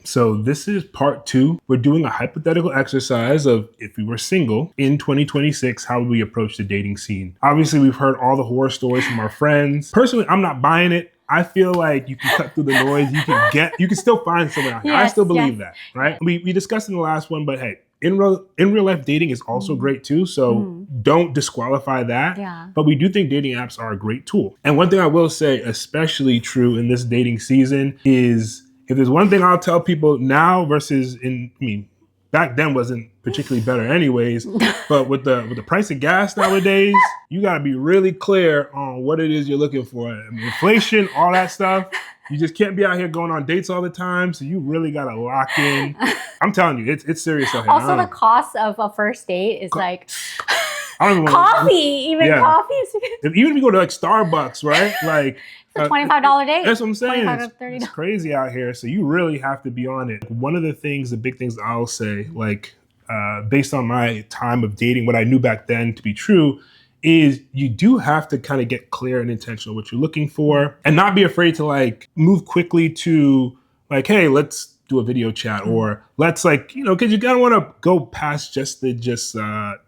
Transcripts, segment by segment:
So this is part 2. We're doing a hypothetical exercise of if we were single in 2026, how would we approach the dating scene? Obviously, we've heard all the horror stories from our friends. Personally, I'm not buying it. I feel like you can cut through the noise. You can still find someone out here. I still believe that, right? We discussed in the last one, but hey, in real life, dating is also great too. So don't disqualify that. Yeah. But we do think dating apps are a great tool. And one thing I will say, especially true in this dating season, is if there's one thing I'll tell people now versus back then wasn't particularly better anyways, but with the price of gas nowadays, you got to be really clear on what it is you're looking for. I mean, inflation, all that stuff. You just can't be out here going on dates all the time. So you really got to lock in. I'm telling you, it's serious out here. Also, the cost of a first date is like I don't even coffee. Coffee. Even if you go to like Starbucks, right? Like it's a $25 date. That's what I'm saying. $25 It's crazy out here. So you really have to be on it. One of the big things I'll say, like based on my time of dating, what I knew back then to be true, is you do have to kind of get clear and intentional what you're looking for and not be afraid to like move quickly to like, hey, let's do a video chat or let's because you gotta want to go past just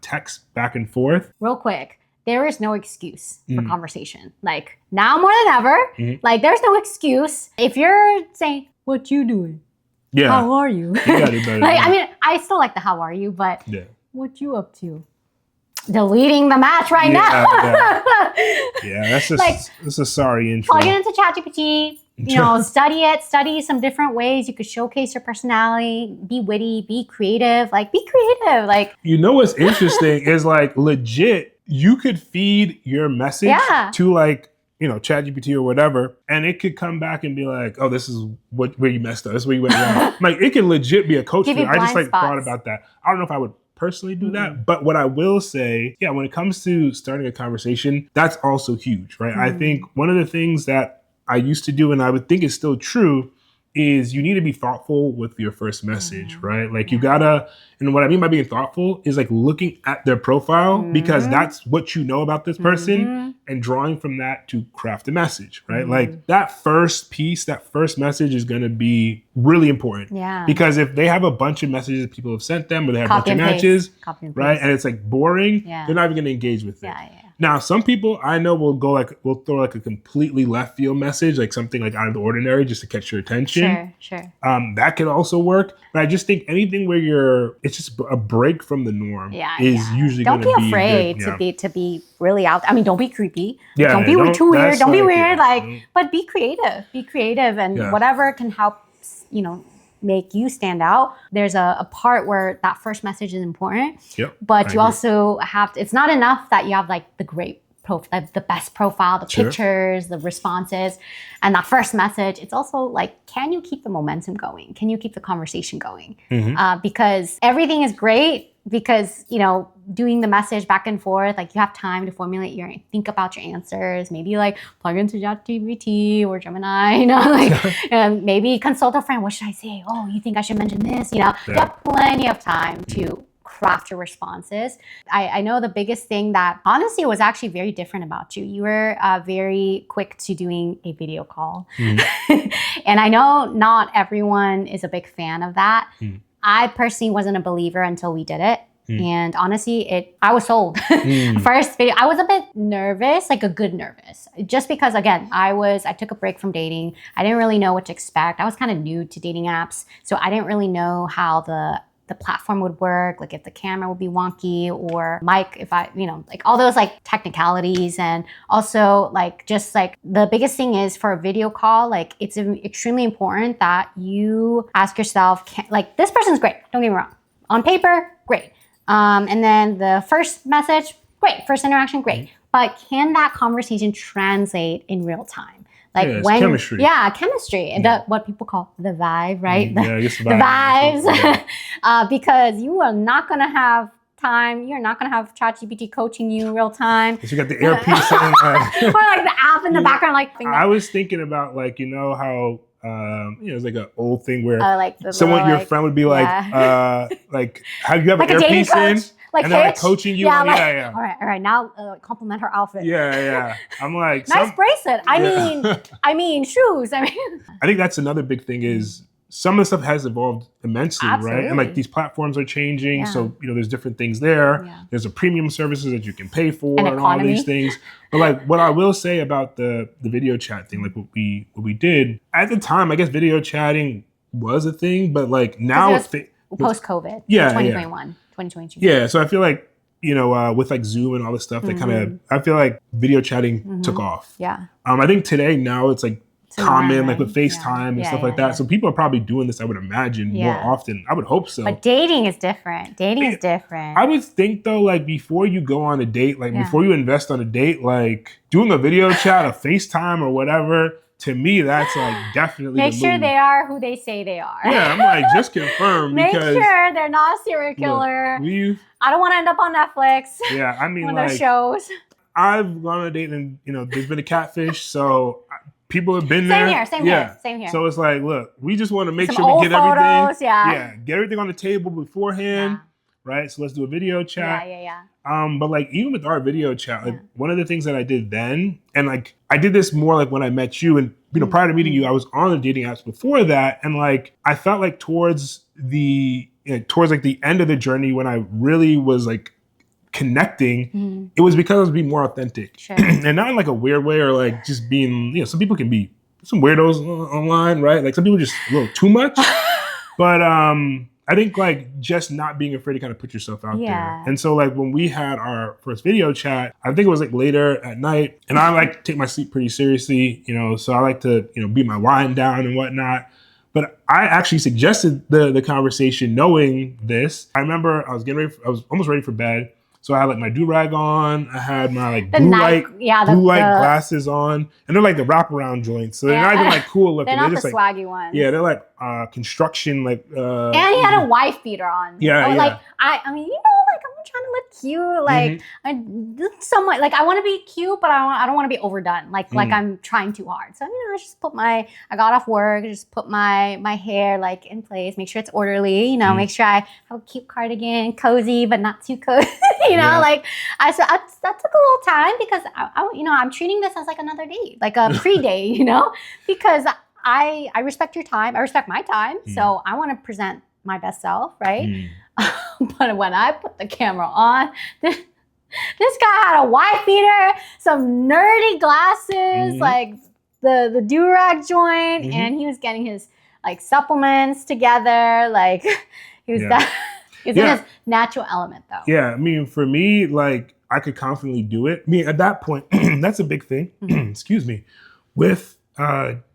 text back and forth. Real quick, there is no excuse for conversation. Like now more than ever, like there's no excuse. If you're saying, what you doing? Yeah. How are you? You gotta do better. I mean, I still like the how are you, but what you up to? Deleting the match right now. That's a sorry intro. Plug it into ChatGPT. Study some different ways you could showcase your personality. Be witty. Be creative. Like what's interesting is like legit. You could feed your message to like ChatGPT or whatever, and it could come back and be like, "Oh, this is where you messed up. This is where you went wrong." Like it can legit be a coach. I just thought about that. I don't know if I would personally do that, but what I will say, when it comes to starting a conversation, that's also huge, right? I think one of the things that I used to do, and I would think is still true, is you need to be thoughtful with your first message, right? Like you gotta, and what I mean by being thoughtful is like looking at their profile because that's what you know about this person and drawing from that to craft a message, right? Like that first piece, that first message is gonna be really important. Yeah. Because if they have a bunch of messages that people have sent them or they have a bunch of matches, right? And it's like boring, they're not even gonna engage with it. Now, some people I know will throw like a completely left field message, like something like out of the ordinary just to catch your attention. Sure. That could also work. But I just think anything where it's just a break from the norm is usually going to be. Don't be afraid to be really out. I mean, don't be creepy. Yeah, don't be too weird. Don't be weird. But be creative. Be creative and whatever can help, make you stand out. There's a part where that first message is important, but you also have to, it's not enough that you have like the great the best profile, the pictures, the responses, and that first message. It's also like, can you keep the momentum going? Can you keep the conversation going? Because everything is great because, doing the message back and forth, like you have time to think about your answers, maybe like plug into ChatGPT or Gemini, and maybe consult a friend. What should I say? Oh, you think I should mention this? You have plenty of time to craft your responses. I know the biggest thing that honestly was actually very different about you. You were very quick to doing a video call. And I know not everyone is a big fan of that. I personally wasn't a believer until we did it. And honestly, I was sold. First video, I was a bit nervous, like a good nervous. Just because, again, I took a break from dating. I didn't really know what to expect. I was kind of new to dating apps. So I didn't really know how the platform would work, like if the camera would be wonky or mic, if like all those like technicalities. And also just the biggest thing is for a video call, like it's extremely important that you ask yourself, this person's great, don't get me wrong. On paper, great. And then the first message, great. First interaction, great. But can that conversation translate in real time? Chemistry. Yeah, chemistry. Yeah. What people call the vibe, right? I guess the vibes. Because you are not going to have time. You're not going to have ChatGPT coaching you in real time. You got the earpiece in. Or like the app in the background. I was thinking about how it's like an old thing where your friend would be like, have you have an earpiece in? And they're coaching you. All right. Now compliment her outfit. I'm like, nice bracelet. I mean, shoes. I think that's another big thing is some of the stuff has evolved immensely, right? And like these platforms are changing. So, there's different things there. There's a premium services that you can pay for and all these things. But like what I will say about the video chat thing, like what we did at the time, I guess video chatting was a thing, but like now it's post-COVID. 2021, 2022. Yeah. So I feel like, with like Zoom and all this stuff, that kind of, I feel like video chatting took off. Yeah. I think today now it's like common, like with FaceTime and stuff like that. So people are probably doing this, I would imagine, more often. I would hope so. But dating is different. I would think though, like before you go on a date, like before you invest on a date, like doing a video chat, a FaceTime or whatever, to me, that's like definitely make sure they are who they say they are. Yeah, I'm like, just confirm. Make sure they're not a serial killer. Look, I don't want to end up on Netflix. Yeah, I mean, one of those shows. I've gone on a date and, there's been a catfish, so people have been there. Same here. So it's like, look, we just want to make sure we get everything. Get everything on the table beforehand. Right? So let's do a video chat. But like even with our video chat, like one of the things that I did then, and like I did this more like when I met you, and prior to meeting you, I was on the dating apps before that, and like I felt like towards like the end of the journey when I really was like connecting, it was because I was being more authentic. Sure. And not in like a weird way or like just being, some people can be some weirdos online, right? Like some people just a little too much. But I think like just not being afraid to kind of put yourself out there. And so like when we had our first video chat, I think it was like later at night, and I like to take my sleep pretty seriously, so I like to, beat my wine down and whatnot. But I actually suggested the conversation knowing this. I remember I was almost ready for bed. So I had like my do-rag on, I had my like blue light glasses on, and they're like the wraparound joints. So they're not even like cool looking. They're not just the like swaggy ones. Yeah, they're like construction like. And he had a wife beater on. Like I mean, like I'm trying to look cute. Like I somewhat like I want to be cute, but I don't want to be overdone. Like I'm trying too hard. So I just I got off work, just put my hair like in place, make sure it's orderly. Make sure I have a cute cardigan, cozy but not too cozy. Like that took a little time because I'm treating this as like another date, like a pre-date, because I respect your time, I respect my time, so I want to present my best self, right? But when I put the camera on, this guy had a wife beater, some nerdy glasses, like the do-rag joint, and he was getting his like supplements together, like he was in his natural element though. Yeah, I mean, for me, like I could confidently do it. I mean, at that point, that's a big thing. Excuse me. With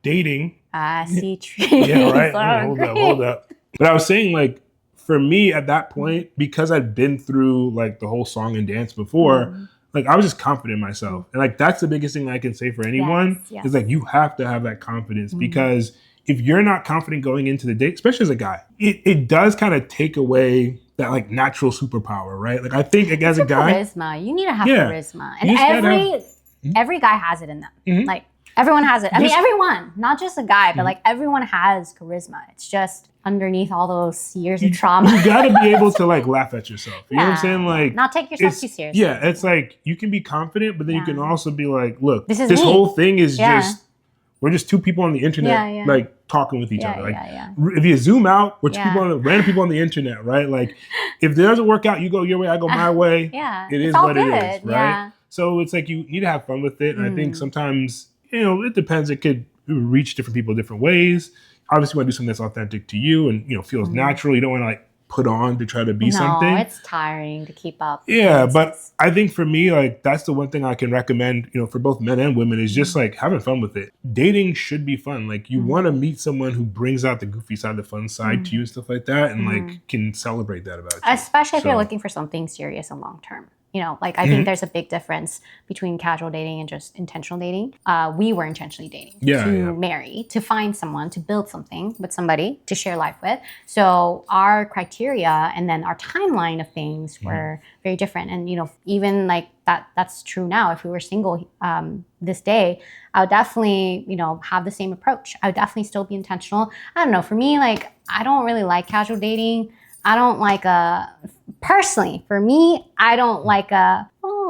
dating. I see trees. Yeah, right. Hold up. But I was saying, like, for me at that point, because I'd been through like the whole song and dance before, like I was just confident in myself. And like that's the biggest thing I can say for anyone is like you have to have that confidence because if you're not confident going into the date, especially as a guy, it does kind of take away that like natural superpower, right? Like I think like, as a guy, charisma. You need to have charisma, and every guy has it in them. Like everyone has it. I mean, everyone, not just a guy, but like everyone has charisma. It's just underneath all those years of trauma. You got to be able to like laugh at yourself. You know what I'm saying? Like not take yourself too seriously. Yeah, it's like you can be confident, but then you can also be like, look, this whole thing is just. We're just two people on the internet, like talking with each other. Like, if you zoom out, we're random people on the internet, right? Like, if it doesn't work out, you go your way, I go my way. It is what it is, right? Yeah. So it's like you need to have fun with it, and I think sometimes it depends. It could reach different people different ways. Obviously, you want to do something that's authentic to you and feels natural. You don't want to like put on to try to be something. No, it's tiring to keep up. Yeah, but I think for me, like that's the one thing I can recommend, for both men and women is just like having fun with it. Dating should be fun. Like you want to meet someone who brings out the goofy side, the fun side to you and stuff like that, and like can celebrate that about you. Especially if you're looking for something serious and long term. Like I think there's a big difference between casual dating and just intentional dating. We were intentionally dating to marry, to find someone, to build something with somebody, to share life with. So our criteria and then our timeline of things were very different. And, even like that's true now. If we were single this day, I would definitely, have the same approach. I would definitely still be intentional. I don't know. For me, like, I don't really like casual dating. I don't like personally, for me, I don't like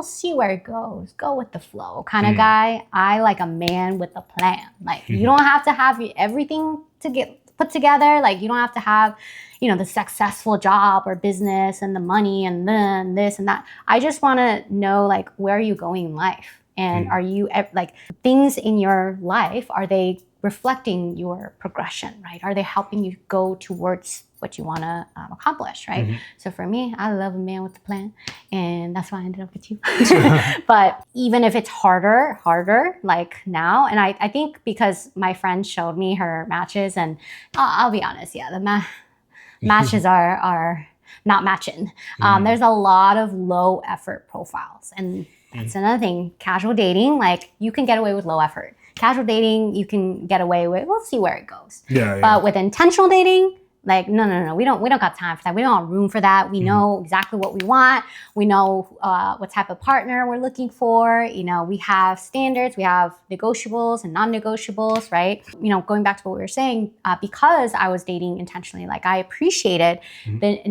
see where it goes, go with the flow kind of guy. I like a man with a plan. Like you don't have to have everything to get put together. Like you don't have to have, you know, the successful job or business and the money and then this and that. I just want to know, like, where are you going in life? And are you, like, things in your life, are they reflecting your progression, right? Are they helping you go towards what you want to accomplish, right? So for me, I love a man with a plan, and that's why I ended up with you. But even if it's harder, like now, and I think because my friend showed me her matches, and I'll be honest, yeah, the matches are not matching. There's a lot of low effort profiles, and that's another thing. Casual dating, like you can get away with low effort. Casual dating, you can get away with, we'll see where it goes. But with intentional dating, like, no. We don't got time for that. We don't have room for that. We know exactly what we want. We know what type of partner we're looking for. You know, we have standards, we have negotiables and non-negotiables, right? You know, going back to what we were saying, because I was dating intentionally, like I appreciated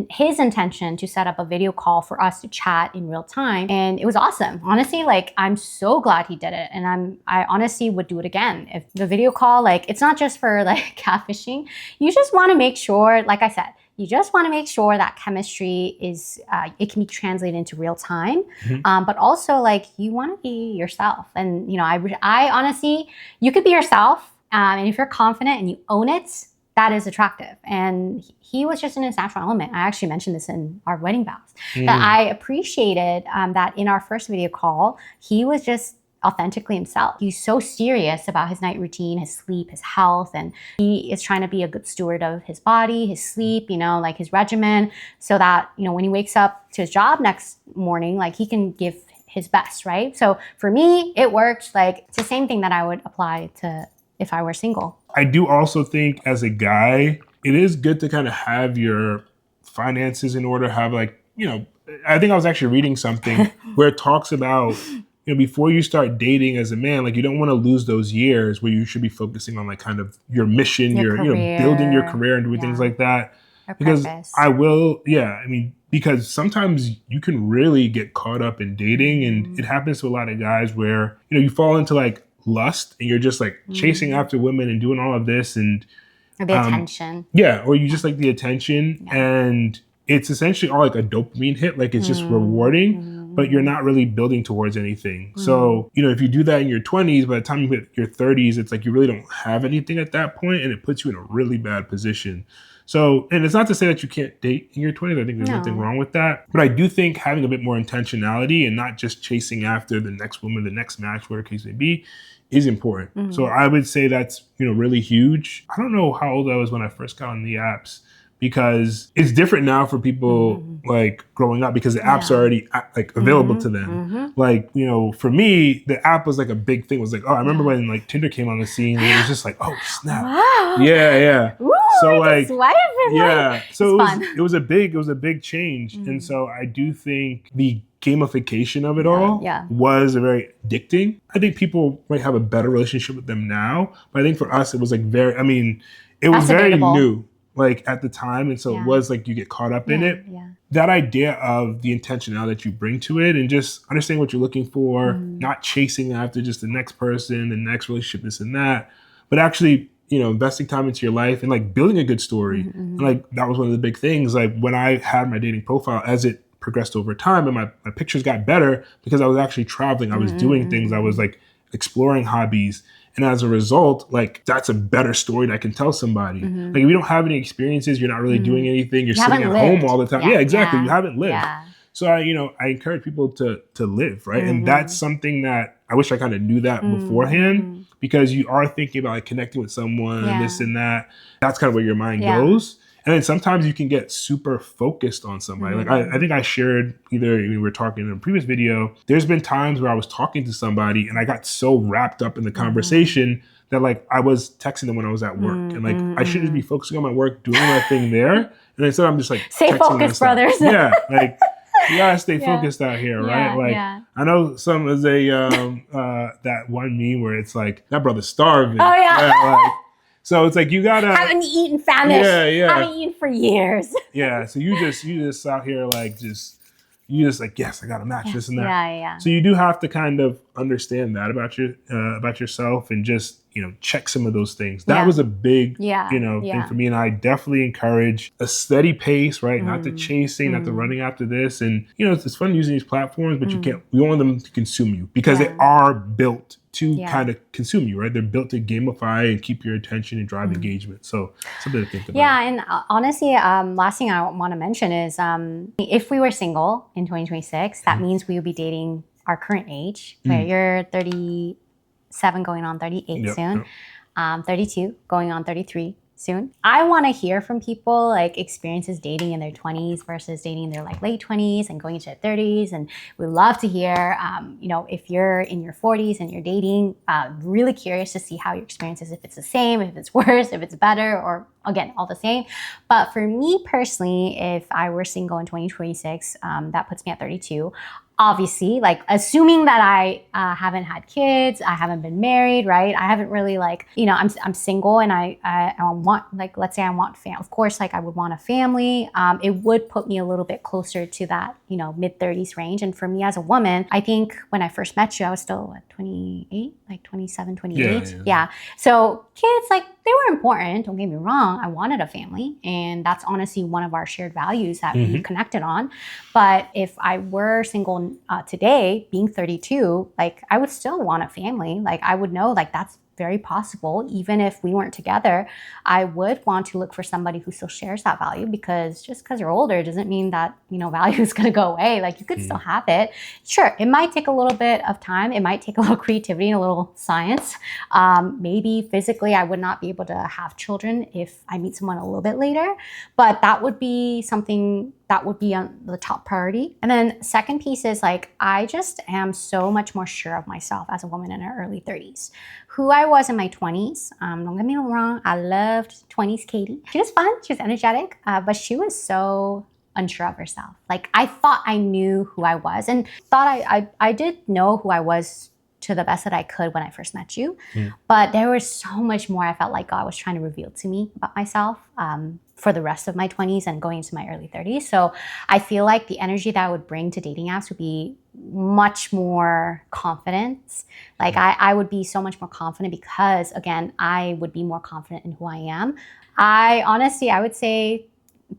his intention to set up a video call for us to chat in real time. And it was awesome. Honestly, like I'm so glad he did it. And I honestly would do it again. If the video call, like it's not just for like catfishing. You just want to make sure, like I said, you just want to make sure that chemistry is, it can be translated into real time. But also like you want to be yourself. And, you know, I honestly, you could be yourself. And if you're confident and you own it, that is attractive. And he was just in his natural element. I actually mentioned this in our wedding vows, that I appreciated that in our first video call, he was just authentically himself. He's so serious about his night routine, his sleep, his health, and he is trying to be a good steward of his body, his sleep, you know, like his regimen, so that, you know, when he wakes up to his job next morning, like he can give his best, right? So for me, it worked. Like it's the same thing that I would apply to if I were single. I do also think as a guy, it is good to kind of have your finances in order, have like, you know, I think I was actually reading something where it talks about, you know, before you start dating as a man, like you don't want to lose those years where you should be focusing on like kind of your mission, your you know, building your career and doing things like that. Because purpose. I mean, because sometimes you can really get caught up in dating, and it happens to a lot of guys where, you know, you fall into like lust and you're just like chasing after women and doing all of this and or the attention. Yeah, or you just like the attention, and it's essentially all like a dopamine hit, like it's just rewarding. But you're not really building towards anything. So, you know, if you do that in your 20s, by the time you hit your 30s, it's like you really don't have anything at that point, and it puts you in a really bad position. So, and it's not to say that you can't date in your 20s. I think there's nothing wrong with that. But I do think having a bit more intentionality and not just chasing after the next woman, the next match, whatever the case may be, is important. So I would say that's, you know, really huge. I don't know how old I was when I first got on the apps, because it's different now for people like growing up, because the apps are already like available to them. Like, you know, for me, the app was like a big thing. It was like, oh, I remember when like Tinder came on the scene, and it was just like, oh snap. Wow. Yeah. Ooh, so like, yeah. So it was a big change. And so I do think the gamification of it all was very addicting. I think people might have a better relationship with them now, but I think for us, it was like very, I mean, it was very new. Like at the time. And so it was like you get caught up in it. That idea of the intentionality that you bring to it, and just understanding what you're looking for, not chasing after just the next person, the next relationship, this and that, but actually, you know, investing time into your life and like building a good story. And like that was one of the big things. Like when I had my dating profile, as it progressed over time and my pictures got better, because I was actually traveling, I was doing things, I was like exploring hobbies. And as a result, like that's a better story that I can tell somebody. Like if you don't have any experiences, you're not really doing anything, you're sitting at home all the time. Yeah, exactly. You haven't lived. So I encourage people to live, right? And that's something that I wish I kind of knew that beforehand, because you are thinking about like connecting with someone and this and that. That's kind of where your mind goes. And then sometimes you can get super focused on somebody. Like I think I shared, either we were talking in a previous video, there's been times where I was talking to somebody and I got so wrapped up in the conversation that like I was texting them when I was at work. And like I should just be focusing on my work, doing my thing there. And instead I'm just like stay focused, brothers. Yeah, like you gotta stay focused out here, right? Like I know some is a that one meme where it's like that brother's starving. Oh yeah. Like, so it's like you gotta haven't eaten famished. Haven't eaten for years. So you just out here like just you just like, yes, I got to match this and that. Yeah. So you do have to kind of understand that about yourself and just, check some of those things. That was a big, thing for me. And I definitely encourage a steady pace, right? Not the chasing, not the running after this. And, it's fun using these platforms, but you want them to consume you because they are built to kind of consume you, right? They're built to gamify and keep your attention and drive engagement. So something to think about. Yeah, and honestly, last thing I want to mention is if we were single in 2026, that means we would be dating our current age. Right? You're 37 going on 38 soon. 32 going on 33 soon. I want to hear from people like experiences dating in their 20s versus dating in their like late 20s and going into their 30s. And we love to hear, if you're in your 40s and you're dating, really curious to see how your experience is, if it's the same, if it's worse, if it's better, or again, all the same. But for me personally, if I were single in 2026, that puts me at 32. Obviously, like assuming that I haven't had kids, I haven't been married, right? I haven't really I'm single and I want, like, let's say I want of course, like I would want a family. It would put me a little bit closer to that, mid 30s range. And for me as a woman, I think when I first met you, I was still 28, like 27, 28. Yeah. So kids, like they were important. Don't get me wrong. I wanted a family. And that's honestly one of our shared values that we connected on. But if I were single today, being 32, like I would still want a family. Like I would know like that's very possible. Even if we weren't together, I would want to look for somebody who still shares that value, because just because you're older doesn't mean that, value is going to go away. Like you could still have it. Sure, it might take a little bit of time. It might take a little creativity and a little science. Maybe physically I would not be able to have children if I meet someone a little bit later, but that would be something that would be on the top priority. And then second piece is like, I just am so much more sure of myself as a woman in her early 30s. Who I was in my 20s, don't get me wrong, I loved 20s Katie. She was fun, she was energetic, but she was so unsure of herself. Like I thought I knew who I was and thought I did know who I was to the best that I could when I first met you. But there was so much more I felt like God was trying to reveal to me about myself for the rest of my 20s and going into my early 30s. So I feel like the energy that I would bring to dating apps would be much more confidence. Like I would be so much more confident because, again, I would be more confident in who I am. I would say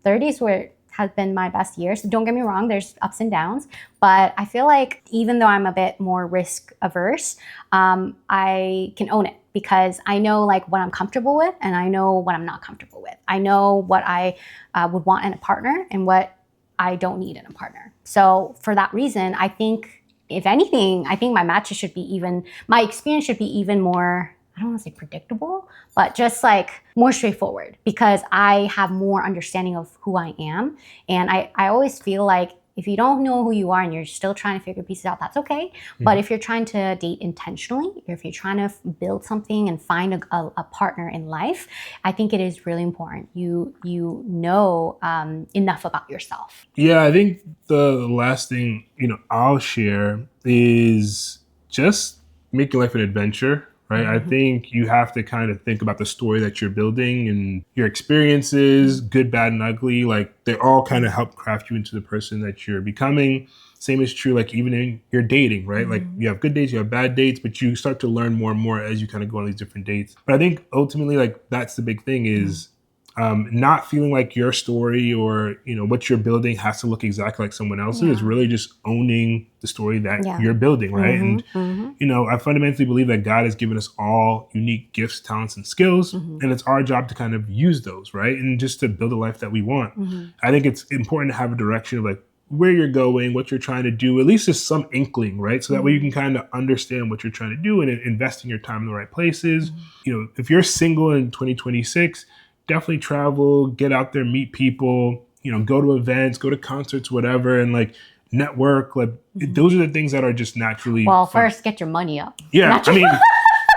30s has been my best years. So don't get me wrong, there's ups and downs, but I feel like even though I'm a bit more risk averse, I can own it because I know like what I'm comfortable with and I know what I'm not comfortable with. I know what I would want in a partner and what I don't need in a partner. So for that reason, I think if anything, I think my my experience should be even more, I don't want to say predictable, but just like more straightforward because I have more understanding of who I am. And I always feel like if you don't know who you are and you're still trying to figure pieces out, that's okay. But if you're trying to date intentionally, or if you're trying to build something and find a partner in life, I think it is really important you know enough about yourself. Yeah, I think the last thing, I'll share is just making life an adventure. Right? I think you have to kind of think about the story that you're building and your experiences, good, bad, and ugly. Like they all kind of help craft you into the person that you're becoming. Same is true, like even in your dating, right? Like you have good dates, you have bad dates, but you start to learn more and more as you kind of go on these different dates. But I think ultimately, like that's the big thing is not feeling like your story or what you're building has to look exactly like someone else's. Is really just owning the story that you're building, right? And I fundamentally believe that God has given us all unique gifts, talents, and skills, and it's our job to kind of use those, right? And just to build a life that we want. I think it's important to have a direction of like where you're going, what you're trying to do, at least just some inkling, right? So that way you can kind of understand what you're trying to do and investing your time in the right places. If you're single in 2026, definitely travel, get out there, meet people, go to events, go to concerts, whatever, and like network. Like those are the things that are just naturally fun. First get your money up. Yeah, I mean,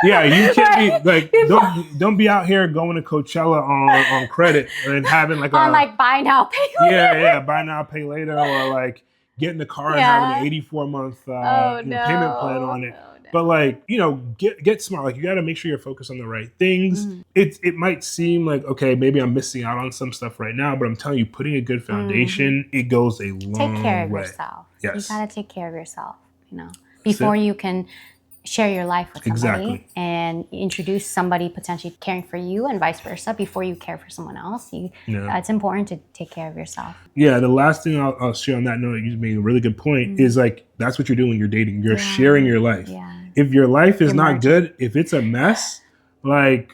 yeah, you can't be like don't be out here going to Coachella on credit and having like like buy now, pay later. Yeah, buy now, pay later, or like get in the car and having an 84-month payment plan on it. But like, you know, get smart. Like you got to make sure you're focused on the right things. It might seem like, okay, maybe I'm missing out on some stuff right now, but I'm telling you, putting a good foundation, it goes a long way. Take care of yourself. Yes. You got to take care of yourself, you know, before you can share your life with somebody and introduce somebody potentially caring for you and vice versa before you care for someone else. It's important to take care of yourself. Yeah, the last thing I'll share on that note, you made a really good point, is like, that's what you're doing when you're dating. You're sharing your life. Yeah. If your life is not good, if it's a mess, like,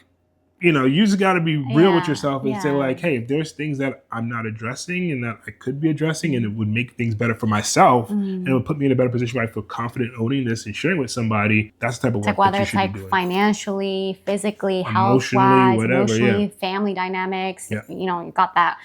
you know, you just got to be real with yourself and say like, hey, if there's things that I'm not addressing and that I could be addressing and it would make things better for myself and it would put me in a better position where I feel confident owning this and sharing with somebody, that's the type of work whether that you it's should like be doing. Financially, physically, health-wise, emotionally, family dynamics. Yeah. You know, you got that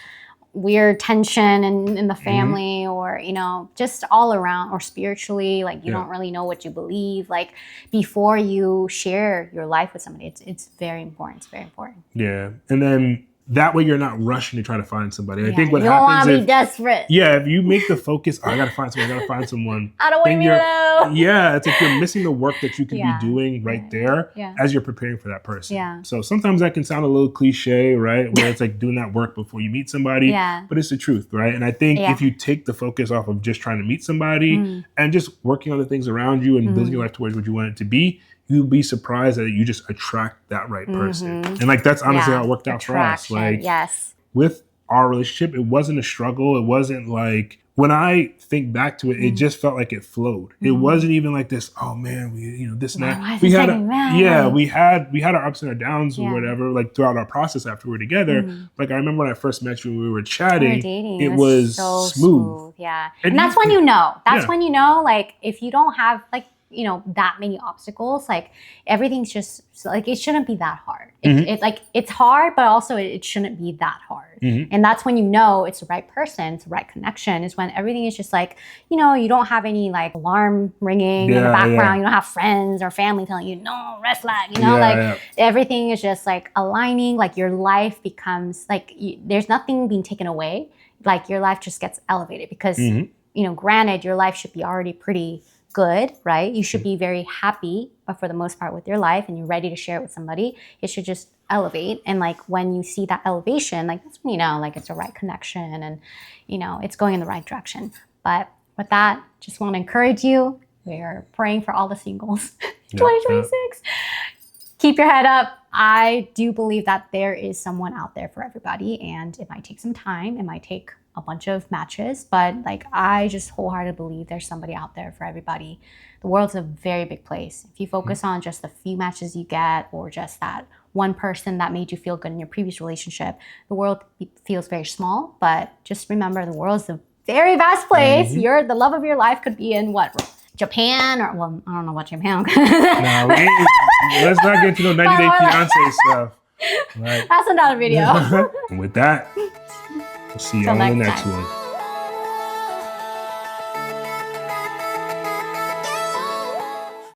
weird tension in the family or, you know, just all around, or spiritually, like you don't really know what you believe. Like before you share your life with somebody, it's very important. It's very important. Yeah. And then that way you're not rushing to try to find somebody. I think what you happens don't want to be desperate. Yeah, if you make the focus, I gotta find someone, I don't want to be alone. Yeah, it's like you're missing the work that you could be doing right there as you're preparing for that person. Yeah. So sometimes that can sound a little cliche, right? Where it's like doing that work before you meet somebody. But it's the truth, right? And I think if you take the focus off of just trying to meet somebody and just working on the things around you and building your life towards what you want it to be, you'll be surprised that you just attract that right person. And like, that's honestly how it worked out for us. Like, with our relationship, it wasn't a struggle. It wasn't like, when I think back to it, it just felt like it flowed. It wasn't even like this, oh man, this and that. We had our ups and our downs or whatever, like throughout our process after we were together. Like I remember when I first met you, when we were chatting, it was so smooth. Yeah. And that's when you know. That's when you know, like, if you don't have like, you know, that many obstacles, like everything's just like, it shouldn't be that hard. It's hard, but also it shouldn't be that hard. And that's when you know it's the right person, it's the right connection, is when everything is just like, you know, you don't have any like alarm ringing in the background. You don't have friends or family telling you, no, red flag, you know, everything is just like aligning, like your life becomes like, there's nothing being taken away. Like your life just gets elevated because, you know, granted, your life should be already pretty good, right? You should be very happy, but for the most part with your life, and you're ready to share it with somebody, it should just elevate. And like when you see that elevation, like that's when you know like it's the right connection and, you know, it's going in the right direction. But with that, just want to encourage you. We're praying for all the singles 2026. Keep your head up. I do believe that there is someone out there for everybody, and it might take some time. It might take a bunch of matches, but like I just wholeheartedly believe there's somebody out there for everybody. The world's a very big place. If you focus on just the few matches you get, or just that one person that made you feel good in your previous relationship, the world feels very small. But just remember, the world's a very vast place. The love of your life could be in what? Japan, or well, I don't know what Japan. No, let's not get to no 90 Day Fiancé stuff. Right. That's another video. And with that, we'll see you on the next one.